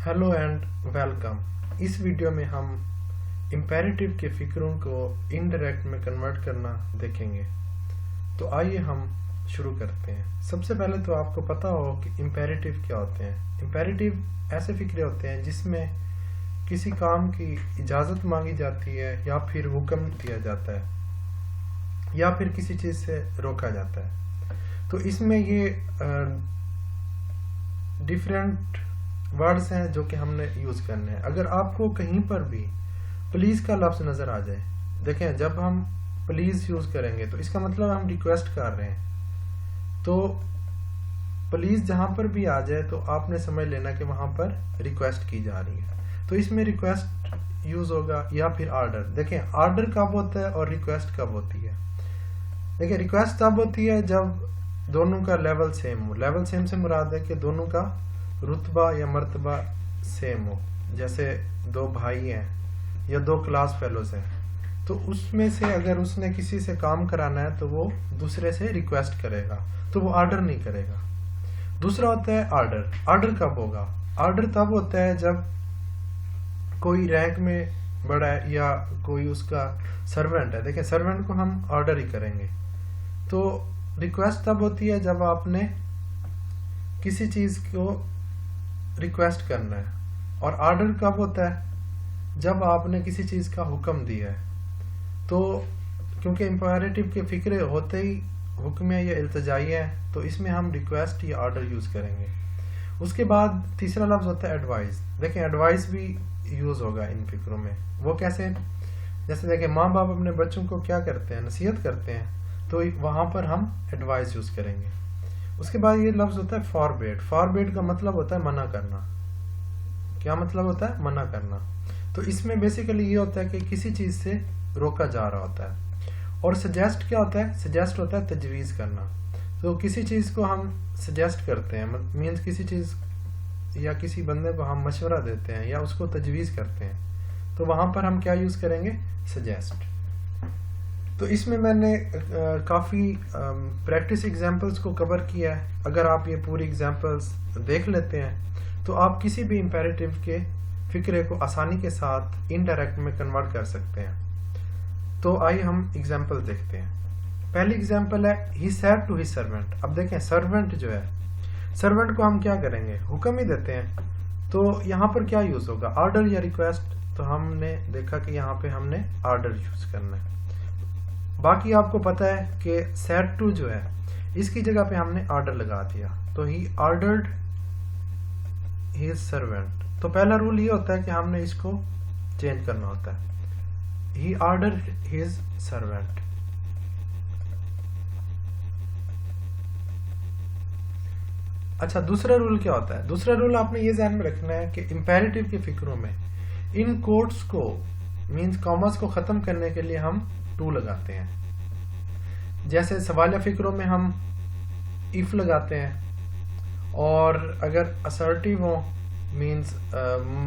Hello and welcome. इस video में हम इम्पेरेटिव के फिक्रों को इनडायरेक्ट में कन्वर्ट करना देखेंगे। तो आइए हम शुरू करते हैं। सबसे पहले तो आपको पता हो कि इम्पेरेटिव क्या होते हैं। इम्पेरेटिव ऐसे फिक्रे होते हैं जिसमें किसी काम की इजाज़त मांगी जाती है या फिर हुक्म दिया जाता है या फिर किसी चीज़ से रोका जाता है। तो इसमें ये डिफरेंट वर्ड्स हैं जो कि हमने यूज करने हैं। अगर आपको कहीं पर भी प्लीज का लफ्ज नजर आ जाए, देखें जब हम प्लीज यूज करेंगे तो इसका मतलब हम रिक्वेस्ट कर रहे हैं। तो प्लीज जहां पर भी आ जाए तो आपने समझ लेना कि वहां पर रिक्वेस्ट की जा रही है। तो इसमें रिक्वेस्ट यूज होगा या फिर ऑर्डर। देखें ऑर्डर कब होता है और रिक्वेस्ट कब होती है। देखिए रिक्वेस्ट तब होती है जब दोनों का लेवल सेम हो। लेवल सेम से मुराद है कि दोनों का रुतबा या मर्तबा सेम हो। जैसे दो भाई हैं या दो क्लास फेलोज हैं, तो उसमें से अगर उसने किसी से काम कराना है तो वो दूसरे से रिक्वेस्ट करेगा, तो वो ऑर्डर नहीं करेगा। दूसरा होता है ऑर्डर। ऑर्डर कब होगा? ऑर्डर तब होता है जब कोई रैंक में बड़ा है या कोई उसका सर्वेंट है। देखिए सर्वेंट को हम ऑर्डर ही करेंगे। तो रिक्वेस्ट तब होती है जब आपने किसी चीज को रिक्वेस्ट करना है। और ऑर्डर कब होता है? जब आपने किसी चीज का हुक्म दिया है। तो क्योंकि इम्पेरेटिव के फिक्रे होते ही हुक्म या इल्तिजाइया है, तो इसमें हम रिक्वेस्ट या ऑर्डर यूज करेंगे। उसके बाद तीसरा लफ्ज होता है एडवाइस। देखें एडवाइस भी यूज होगा इन फिक्रों में। वो कैसे? जैसे देखें माँ बाप अपने बच्चों को क्या करते हैं, नसीहत करते हैं, तो वहां पर हम एडवाइस यूज करेंगे। उसके बाद ये लफ्ज होता है फॉरबेड। फॉरबेड का मतलब होता है मना करना। क्या मतलब होता है? मना करना। तो इसमें बेसिकली ये होता है कि किसी चीज से रोका जा रहा होता है। और सजेस्ट क्या होता है? सजेस्ट होता है तजवीज करना। तो किसी चीज को हम सजेस्ट करते हैं, मीन्स किसी चीज या किसी बंदे को हम मशवरा देते हैं या उसको तजवीज करते हैं, तो वहां पर हम क्या यूज करेंगे? सजेस्ट। तो इसमें मैंने काफ़ी प्रैक्टिस एग्जांपल्स को कवर किया है। अगर आप ये पूरी एग्जांपल्स देख लेते हैं तो आप किसी भी इम्पेरेटिव के फिक्रे को आसानी के साथ इनडायरेक्ट में कन्वर्ट कर सकते हैं। तो आइए हम एग्जांपल देखते हैं। पहली एग्जांपल है he said to his servant. अब देखें सर्वेंट जो है, सर्वेंट को हम क्या करेंगे? हुक्म ही देते हैं। तो यहाँ पर क्या यूज होगा? ऑर्डर या रिक्वेस्ट? तो हमने देखा कि यहाँ पे हमने ऑर्डर यूज करना है। बाकी आपको पता है कि सेड टू जो है इसकी जगह पे हमने ऑर्डर लगा दिया, तो ही ऑर्डर्ड हिज सर्वेंट। तो पहला रूल ये होता है कि हमने इसको चेंज करना होता है। ही ऑर्डर हिज सर्वेंट। अच्छा दूसरा रूल क्या होता है? दूसरा रूल आपने ये ध्यान में रखना है कि इम्पेरेटिव के फिक्रों में इन कोट्स को मीन्स कॉमर्स को खत्म करने के लिए हम टू लगाते हैं। जैसे सवालिया फिक्रों में हम इफ लगाते हैं, और अगर असर्टिव हो मीन्स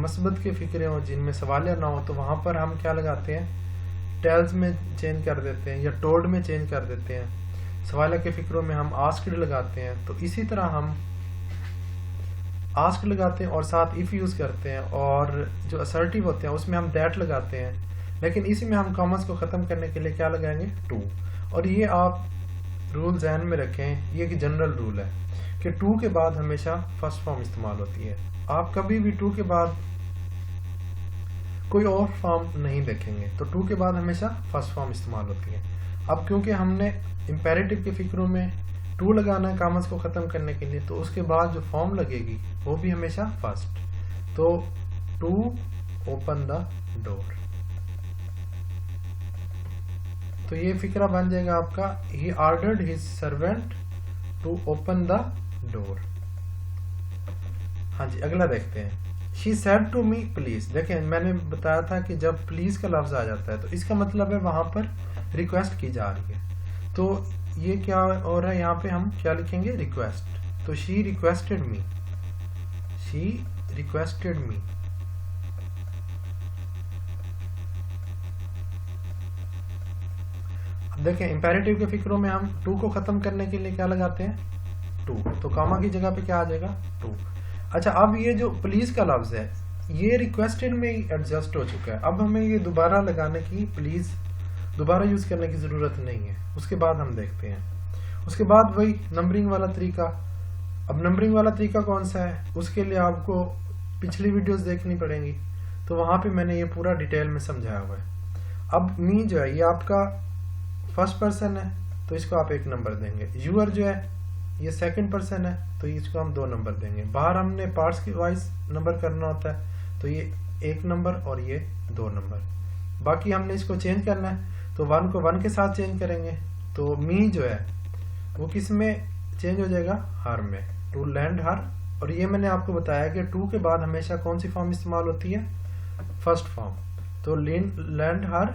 मस्बत के फिक्रे हो जिनमें सवालिया ना हो, तो वहां पर हम क्या लगाते हैं? टेल्स में चेंज कर देते हैं या टोड में चेंज कर देते हैं। सवालिया के फिक्रों में हम आस्क्ड लगाते हैं। तो इसी तरह हम आस्क्ड लगाते हैं और साथ इफ यूज करते हैं, और जो असर्टिव होते हैं उसमें हम दैट लगाते हैं। लेकिन इसी में हम कॉमर्स को खत्म करने के लिए क्या लगाएंगे? टू। और ये आप रूल ध्यान में रखें, ये एक जनरल रूल है कि टू के बाद हमेशा फर्स्ट फॉर्म इस्तेमाल होती है। आप कभी भी टू के बाद कोई और फॉर्म नहीं देखेंगे, तो टू के बाद हमेशा फर्स्ट फॉर्म इस्तेमाल होती है। अब क्योंकि हमने इम्पेरेटिव के फिक्रों में टू लगाना है कॉमर्स को खत्म करने के लिए, तो उसके बाद जो फॉर्म लगेगी वो भी हमेशा फर्स्ट। तो टू ओपन द डोर। तो ये फिक्रा बन जाएगा आपका he ordered his servant to open the door. हाँ जी अगला देखते हैं। She said to me please. देखें मैंने बताया था कि जब प्लीज का लफ्ज आ जाता है तो इसका मतलब है वहां पर रिक्वेस्ट की जा रही है। तो ये क्या हो रहा है? यहाँ पे हम क्या लिखेंगे? रिक्वेस्ट। तो she requested me. She requested मी। देखें इम्पेरेटिव के फिक्रों में हम टू को खत्म करने के लिए क्या लगाते हैं? टू। तो कॉमा की जगह पे क्या आ जाएगा? टू। अच्छा, अब ये जो पुलिस का लफ्ज है ये रिक्वेस्टेड में ही एडजस्ट हो चुका है। अब हमें ये दोबारा लगाने की, प्लीज दोबारा यूज करने की जरूरत नहीं है। उसके बाद हम देखते हैं, उसके बाद वही नंबरिंग वाला तरीका। अब नंबरिंग वाला तरीका कौन सा है, उसके लिए आपको पिछली वीडियोस देखनी पड़ेंगी, तो वहां पे मैंने ये पूरा डिटेल में समझाया हुआ है। अब मी जो है ये आपका फर्स्ट पर्सन है, तो इसको आप 1 नंबर देंगे। यूअर जो है ये सेकंड पर्सन है, तो इसको हम 2 नंबर देंगे। बाहर हमने पार्ट्स की वाइज नंबर करना होता है, तो ये 1 नंबर और ये 2 नंबर। बाकी हमने इसको चेंज करना है, तो 1 को 1 के साथ चेंज करेंगे। तो मी जो है वो किस में चेंज हो जाएगा, हर में, टू लैंड हर। और ये मैंने आपको बताया कि टू के बाद हमेशा कौन सी फॉर्म इस्तेमाल होती है, फर्स्ट फॉर्म। तो लैंड हर।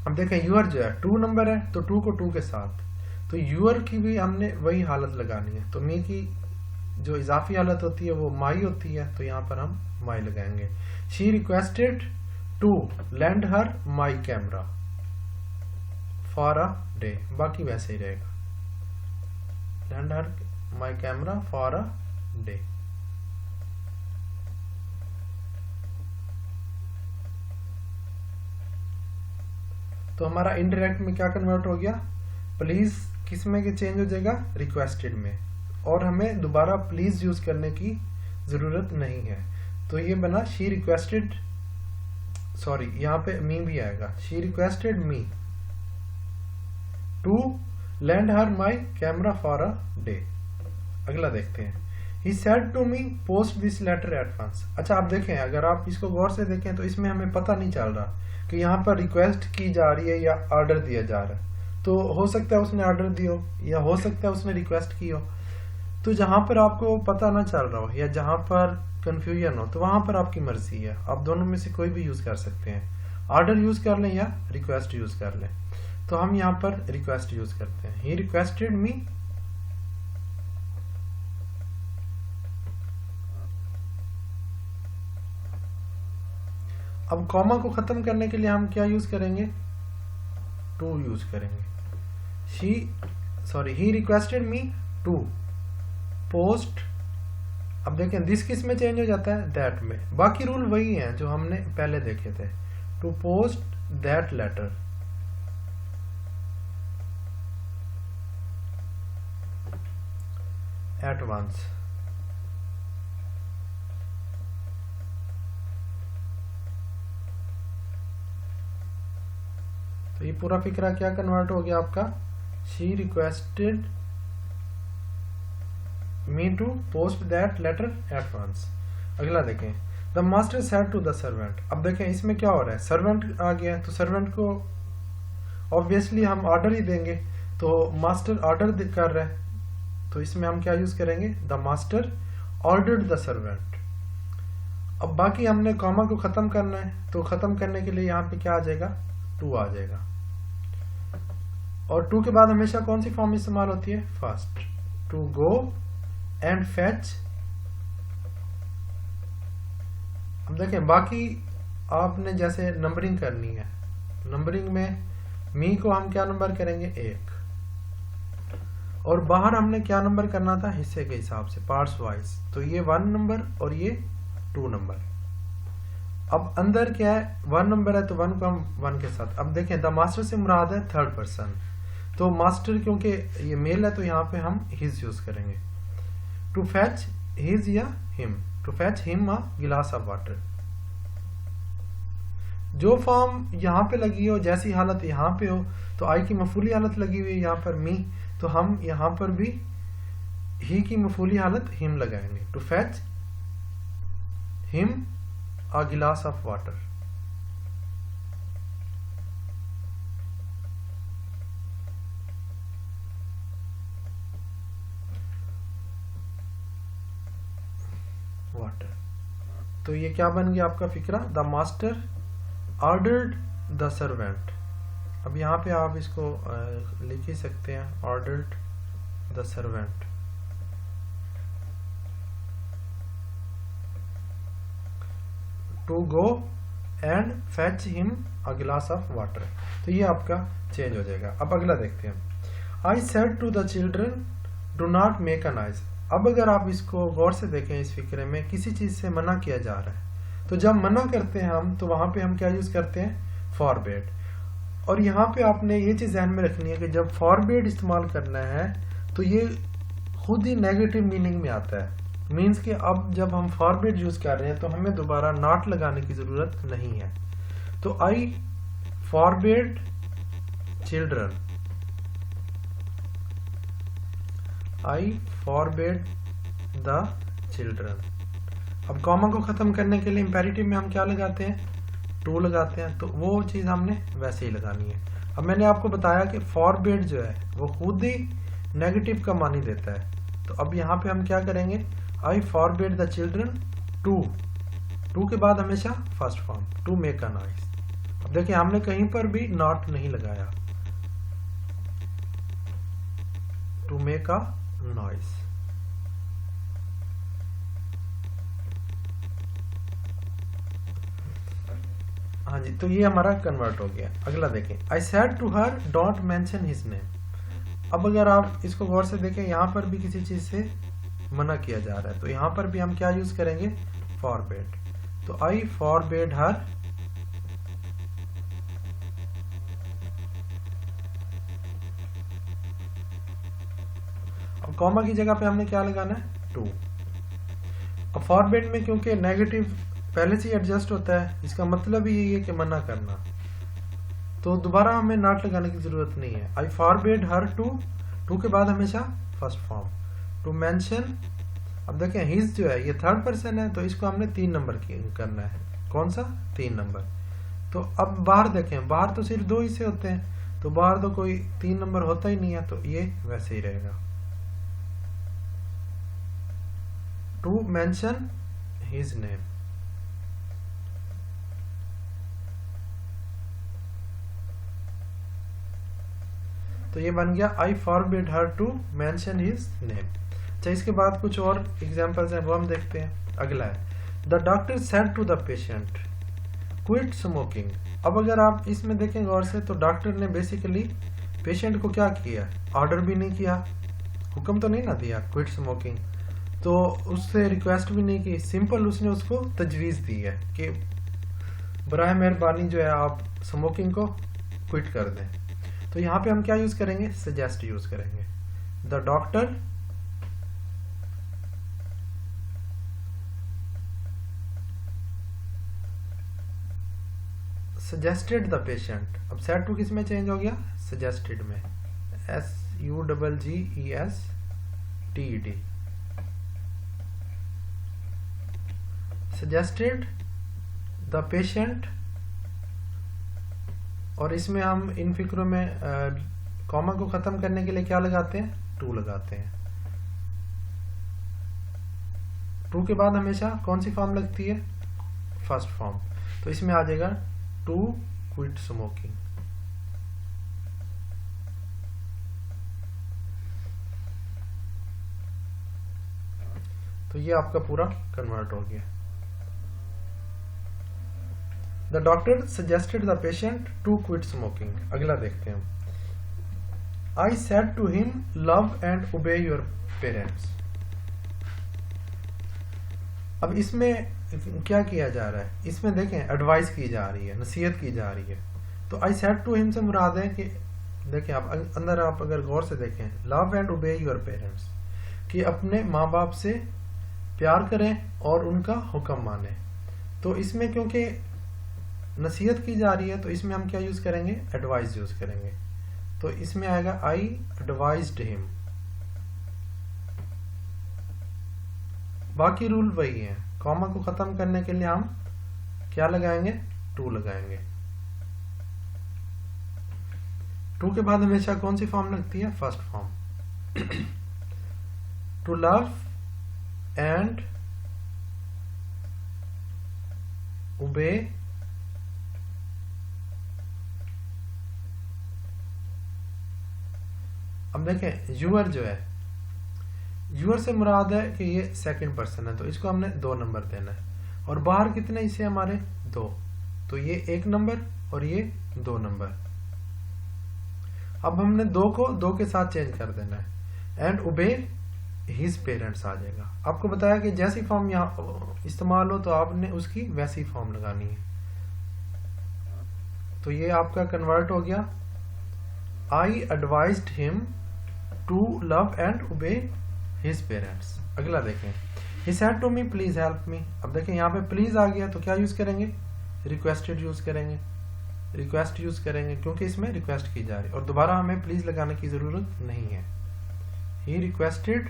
अब देखें यूअर जो है 2 नंबर है, तो 2 को 2 के साथ, तो यूअर की भी हमने वही हालत लगानी है। तो मी की जो इजाफी हालत होती है वो माई होती है, तो यहाँ पर हम माई लगाएंगे। She requested to lend her my camera for a day, बाकी वैसे ही रहेगा, lend her my camera for a day. तो हमारा इनडायरेक्ट में क्या कन्वर्ट हो गया, प्लीज किस में के चेंज हो जाएगा, रिक्वेस्टेड में, और हमें दोबारा प्लीज यूज करने की जरूरत नहीं है। तो ये बना शी रिक्वेस्टेड, सॉरी यहाँ पे मी भी आएगा, she requested me to lend her my camera for a day. अगला देखते हैं, he said to me post this letter at once. अच्छा आप देखें, अगर आप इसको गौर से देखें तो इसमें हमें पता नहीं चल रहा कि यहाँ पर रिक्वेस्ट की जा रही है या ऑर्डर दिया जा रहा है। तो हो सकता है उसने ऑर्डर दिया हो, या हो सकता है उसने रिक्वेस्ट की हो। तो जहां पर आपको पता ना चल रहा हो या जहां पर कंफ्यूजन हो, तो वहां पर आपकी मर्जी है, आप दोनों में से कोई भी यूज कर सकते हैं। ऑर्डर यूज कर लें या रिक्वेस्ट यूज कर लें। तो हम यहाँ पर रिक्वेस्ट यूज करते हैं, ही रिक्वेस्टेड मी। अब कॉमा को खत्म करने के लिए हम क्या यूज करेंगे, टू यूज करेंगे। He requested me to post. अब देखें दिस किस में चेंज हो जाता है, दैट में। बाकी रूल वही हैं जो हमने पहले देखे थे, to post that letter. At once. तो ये पूरा फिक्रा क्या कन्वर्ट हो गया आपका, she requested me to post that letter at once. अगला देखें, the master said to the servant. अब देखें इसमें क्या हो रहा है, सर्वेंट आ गया, तो सर्वेंट को ऑब्वियसली हम ऑर्डर ही देंगे, तो मास्टर ऑर्डर कर रहा है, तो इसमें हम क्या यूज करेंगे, the master ordered the servant. अब बाकी हमने कॉमा को खत्म करना है, तो खत्म करने के लिए यहाँ पे क्या आ जाएगा, टू आ जाएगा। और टू के बाद हमेशा कौन सी फॉर्म इस्तेमाल होती है, first, to go and fetch. अब देखें बाकी आपने जैसे नंबरिंग करनी है, नंबरिंग में मी को हम क्या नंबर करेंगे, 1, और बाहर हमने क्या नंबर करना था, हिस्से के हिसाब से, पार्ट्स वाइज। तो ये 1 नंबर और ये 2 नंबर। अब अंदर क्या है, 1 नंबर है, तो 1 को हम 1 के साथ। अब देखें द मास्टर से मुराद है थर्ड पर्सन, तो मास्टर क्योंकि ये मेल है तो यहाँ पे हम हिज यूज करेंगे। टू फैच हिज या him, to fetch him a glass of water. जो फॉर्म यहाँ पे लगी हो, जैसी हालत यहाँ पे हो, तो आई की मफूली हालत लगी हुई है यहाँ पर मी, तो हम यहाँ पर भी ही की मफूली हालत हिम लगाएंगे। To fetch him a glass of water. Water. तो ये क्या बन गया आपका फिक्रा, the master ordered the servant. अब यहाँ पे आप इसको लिख ही सकते हैं, ordered the servant. To go and fetch him a glass of water. तो ये आपका चेंज हो जाएगा। अब अगला देखते हैं, I said to the children do not make a noise. अब अगर आप इसको गौर से देखें, इस फिक्रे में किसी चीज से मना किया जा रहा है, तो जब मना करते हैं हम, तो वहां पे हम क्या यूज करते हैं, फॉरबिड। और यहाँ पे आपने ये चीज ध्यान में रखनी है कि जब फॉरबिड इस्तेमाल करना है तो ये खुद ही नेगेटिव मीनिंग में आता है। मीन्स कि अब जब हम फॉरबिड यूज कर रहे हैं तो हमें दोबारा नॉट लगाने की जरूरत नहीं है। तो I forbid children, I forbid the children. अब कॉमा को खत्म करने के लिए इंपेरेटिव में हम क्या लगाते हैं, टू लगाते हैं, तो वो चीज हमने वैसे ही लगानी है। अब मैंने आपको बताया कि फॉरबिड जो है वो खुद ही नेगेटिव का मानी देता है, तो अब यहाँ पे हम क्या करेंगे, I forbid the children to के बाद हमेशा first form, to make a noise. अब देखिए हमने कहीं पर भी नॉट नहीं लगाया, टू मेक अ नॉइज। हाँ जी, तो ये हमारा कन्वर्ट हो गया। अगला देखें, I said to her don't mention his name. अब अगर आप इसको गौर से देखें, यहाँ पर भी किसी चीज से मना किया जा रहा है, तो यहाँ पर भी हम क्या यूज करेंगे, फॉरबिड। तो आई फॉरबिड हर अब कॉमा की जगह पे हमने क्या लगाना है, टू। अब फॉरबिड में क्योंकि नेगेटिव पहले से ही एडजस्ट होता है, इसका मतलब ही यही है कि मना करना, तो दोबारा हमें नॉट लगाने की जरूरत नहीं है। आई फॉरबिड हर टू के बाद हमेशा फर्स्ट फॉर्म, टू मेंशन। अब देखें हिज जो है ये थर्ड पर्सन है, तो इसको हमने 3 नंबर की करना है। कौन सा, 3 नंबर। तो अब बाहर देखें, बाहर तो सिर्फ 2 हिस्से होते हैं, तो बाहर तो कोई 3 नंबर होता ही नहीं है, तो ये वैसे ही रहेगा, टू मेंशन हिज नेम। तो ये बन गया I forbid her to mention his name. अच्छा, इसके बाद कुछ और एग्जांपल्स हैं, वो हम देखते हैं। अगला है, the doctor said to the patient quit smoking. अब अगर आप इसमें देखें गौर से, तो डॉक्टर ने बेसिकली पेशेंट को क्या किया, ऑर्डर भी नहीं किया, हुक्म तो नहीं ना दिया क्विट स्मोकिंग, तो उससे रिक्वेस्ट भी नहीं की, सिंपल उसने उसको तजवीज़ दी है कि बराह मेहरबानी जो है आप स्मोकिंग को क्विट कर दें। तो यहाँ पे हम क्या यूज करेंगे, सजेस्ट यूज करेंगे। The doctor suggested the patient. अब सेड टू किस में चेंज हो गया, सजेस्टेड में, SUGGESTED, सजेस्टेड द पेशेंट। और इसमें हम इन फिक्रों में कॉमा को खत्म करने के लिए क्या लगाते हैं, टू लगाते हैं। टू के बाद हमेशा कौन सी फॉर्म लगती है, फर्स्ट फॉर्म, तो इसमें आ जाएगा टू क्विट स्मोकिंग। तो ये आपका पूरा कन्वर्ट हो गया। The doctor suggested the patient to quit smoking. अगला देखते हैं, I said to him love and obey your parents. अब इसमें क्या किया जा रहा है, इसमें देखें एडवाइस की जा रही है, नसीहत की जा रही है। तो आई सेड टू हिम से मुराद है कि देखें आप अंदर, आप अगर गौर से देखें, love and obey your parents, कि अपने माँ बाप से प्यार करें और उनका हुक्म माने। तो इसमें क्योंकि नसीहत की जा रही है, तो इसमें हम क्या यूज करेंगे, एडवाइस यूज करेंगे। तो इसमें आएगा आई एडवाइज्ड हिम। बाकी रूल वही है, कॉमा को खत्म करने के लिए हम क्या लगाएंगे, टू लगाएंगे। टू के बाद हमेशा कौन सी फॉर्म लगती है, first form. To love and obey अब देखें यूअर जो है, यूअर से मुराद है कि ये सेकंड पर्सन है, तो इसको हमने 2 नंबर देना है। और बाहर कितने हिस्से हमारे, 2, तो ये 1 नंबर और ये 2 नंबर। अब हमने 2 को 2 के साथ चेंज कर देना है। एंड ओबे हिज पेरेंट्स आ जाएगा। आपको बताया कि जैसी फॉर्म यहाँ इस्तेमाल हो तो आपने उसकी वैसी फॉर्म लगानी है। तो ये आपका कन्वर्ट हो गया, I advised him to love and obey his parents. अगला देखें, he said to me please help me. अब देखें यहाँ पे प्लीज आ गया तो क्या यूज करेंगे, रिक्वेस्टेड यूज करेंगे, रिक्वेस्ट यूज करेंगे क्योंकि इसमें रिक्वेस्ट की जा रही है और दोबारा हमें प्लीज लगाने की जरूरत नहीं है। ही रिक्वेस्टेड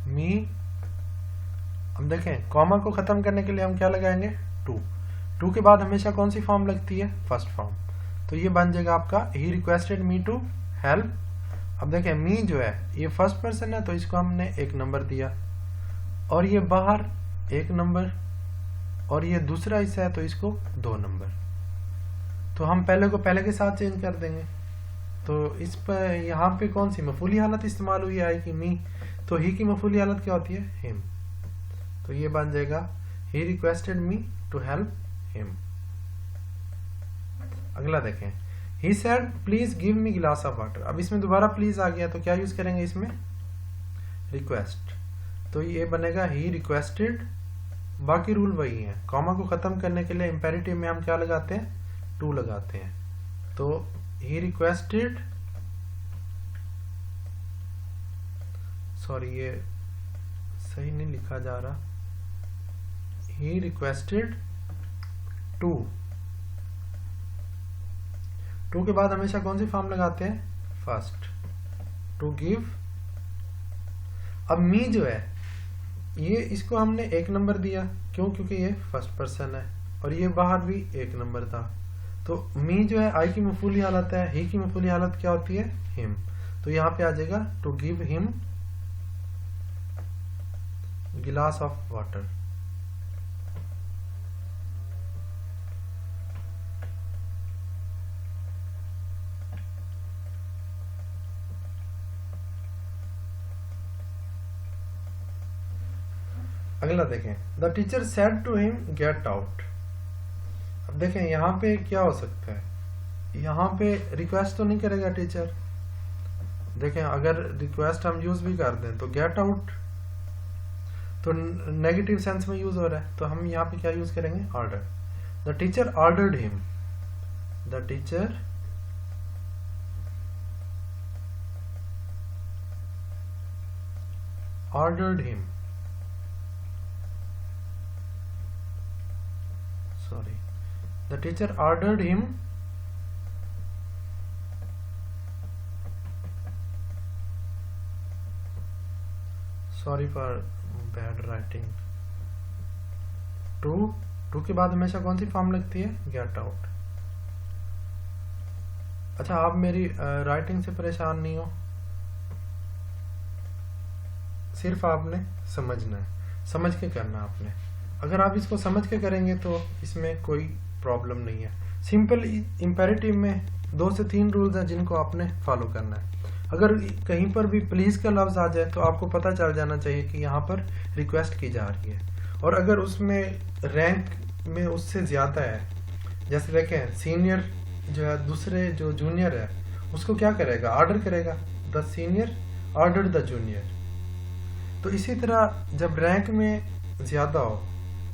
मी। हम देखें कॉमा को खत्म करने के लिए हम क्या लगाएंगे, टू के बाद हमेशा कौन सी फॉर्म लगती है, फर्स्ट फॉर्म। तो ये बन जाएगा आपका he requested me to help. अब देखें मी जो है ये फर्स्ट पर्सन है तो इसको हमने 1 नंबर दिया, और ये बाहर 1 नंबर, और ये दूसरा हिस्सा है तो इसको 2 नंबर। तो हम पहले को पहले के साथ चेंज कर देंगे। तो इस पर यहाँ पे कौन सी मफूली हालत इस्तेमाल हुई है, कि मी, तो ही की मफूली हालत क्या होती है, हिम। तो ये बन जाएगा he requested me to help him. अगला देखें, he said please give me glass of water. अब इसमें दोबारा प्लीज आ गया तो क्या यूज करेंगे इसमें, रिक्वेस्ट। तो ये बनेगा ही रिक्वेस्टेड। बाकी रूल वही है, कॉमा को खत्म करने के लिए इंपेरेटिव में हम क्या लगाते हैं, टू लगाते हैं। तो ही रिक्वेस्टेड, सॉरी ये सही नहीं लिखा जा रहा, ही रिक्वेस्टेड टू के बाद हमेशा कौन सी फॉर्म लगाते हैं, फर्स्ट, टू गिव। अब मी जो है ये इसको हमने 1 नंबर दिया, क्यों, क्योंकि ये फर्स्ट पर्सन है और ये बाहर भी 1 नंबर था। तो मी जो है आई की मफूली हालत है, ही की मफूली हालत क्या होती है, हिम। तो यहाँ पे आ जाएगा to give him glass of water. अगला देखें, the teacher said to him get out. अब देखें यहाँ पे क्या हो सकता है, यहाँ पे रिक्वेस्ट तो नहीं करेगा टीचर। देखें अगर रिक्वेस्ट हम यूज भी कर दें तो गेट आउट तो नेगेटिव सेंस में यूज हो रहा है, तो हम यहाँ पे क्या यूज करेंगे, order. The teacher ordered him, the teacher ordered him, sorry, the teacher ordered him sorry for bad writing to के बाद हमेशा कौन सी फॉर्म लगती है, गेट आउट। अच्छा आप मेरी राइटिंग से परेशान नहीं हो, सिर्फ आपने समझना है, समझ के करना आपने। अगर आप इसको समझ के करेंगे तो इसमें कोई प्रॉब्लम नहीं है। सिंपल इंपेरेटिव में 2 से 3 रूल्स हैं जिनको आपने फॉलो करना है। अगर कहीं पर भी प्लीज का लफ्ज आ जाए तो आपको पता चल जाना चाहिए कि यहाँ पर रिक्वेस्ट की जा रही है, और अगर उसमें रैंक में उससे ज्यादा है, जैसे देखें सीनियर जो है दूसरे जो जूनियर है उसको क्या करेगा, ऑर्डर करेगा, the senior order the junior. तो इसी तरह जब रैंक में ज्यादा हो,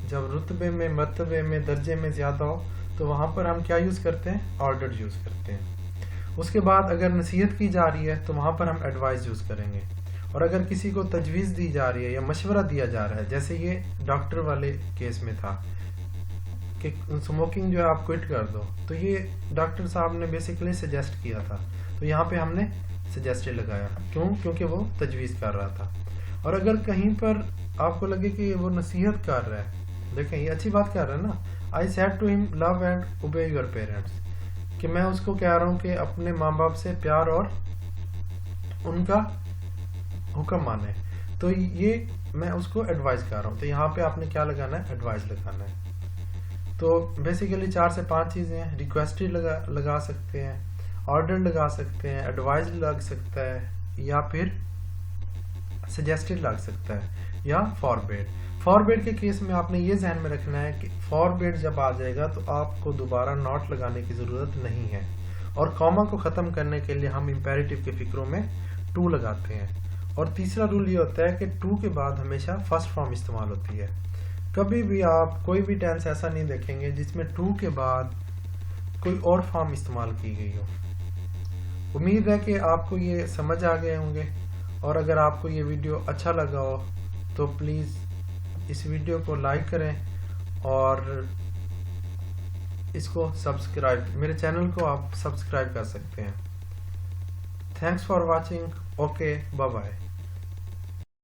जब रुतबे में, मर्तबे में, दर्जे में ज्यादा हो, तो वहां पर हम क्या यूज करते हैं, ऑर्डर यूज करते हैं। उसके बाद अगर नसीहत की जा रही है तो वहां पर हम एडवाइस यूज करेंगे, और अगर किसी को तजवीज दी जा रही है या मशवरा दिया जा रहा है, जैसे ये डॉक्टर वाले केस में था कि स्मोकिंग जो है आप क्विट कर दो, तो ये डॉक्टर साहब ने बेसिकली सजेस्ट किया था, तो यहाँ पे हमने सजेस्टेड लगाया, क्यों, क्योंकि वो तजवीज कर रहा था। और अगर कहीं पर आपको लगे कि वो नसीहत कर रहा है, देखें ये अच्छी बात कर रहा है ना, I said to him love and obey your parents, कि मैं उसको कह रहा हूँ कि अपने माँ बाप से प्यार और उनका हुक्म माने, तो ये मैं उसको एडवाइस कर रहा हूँ। तो यहाँ पे आपने क्या लगाना है, एडवाइस लगाना है। तो बेसिकली 4 से 5 चीजें हैं, रिक्वेस्टेड लगा सकते हैं, ऑर्डर लगा सकते हैं, एडवाइस लग सकता है, या फिर सजेस्टेड लग सकता है, या फॉरबेड। फॉरवर्ड के केस में आपने ये ध्यान में रखना है कि फॉरवर्ड जब आ जाएगा तो आपको दोबारा नॉट लगाने की ज़रूरत नहीं है, और कॉमा को ख़त्म करने के लिए हम इम्पेरेटिव के फिक्रों में टू लगाते हैं। और तीसरा रूल ये होता है कि टू के बाद हमेशा फर्स्ट फॉर्म इस्तेमाल होती है। कभी भी आप कोई भी टेंस ऐसा नहीं देखेंगे जिसमें टू के बाद कोई और फॉर्म इस्तेमाल की गई हो। उम्मीद है कि आपको ये समझ आ गए होंगे, और अगर आपको ये वीडियो अच्छा लगा हो तो प्लीज़ इस वीडियो को लाइक करें और इसको सब्सक्राइब, मेरे चैनल को आप सब्सक्राइब कर सकते हैं। Thanks for watching. Okay, bye bye.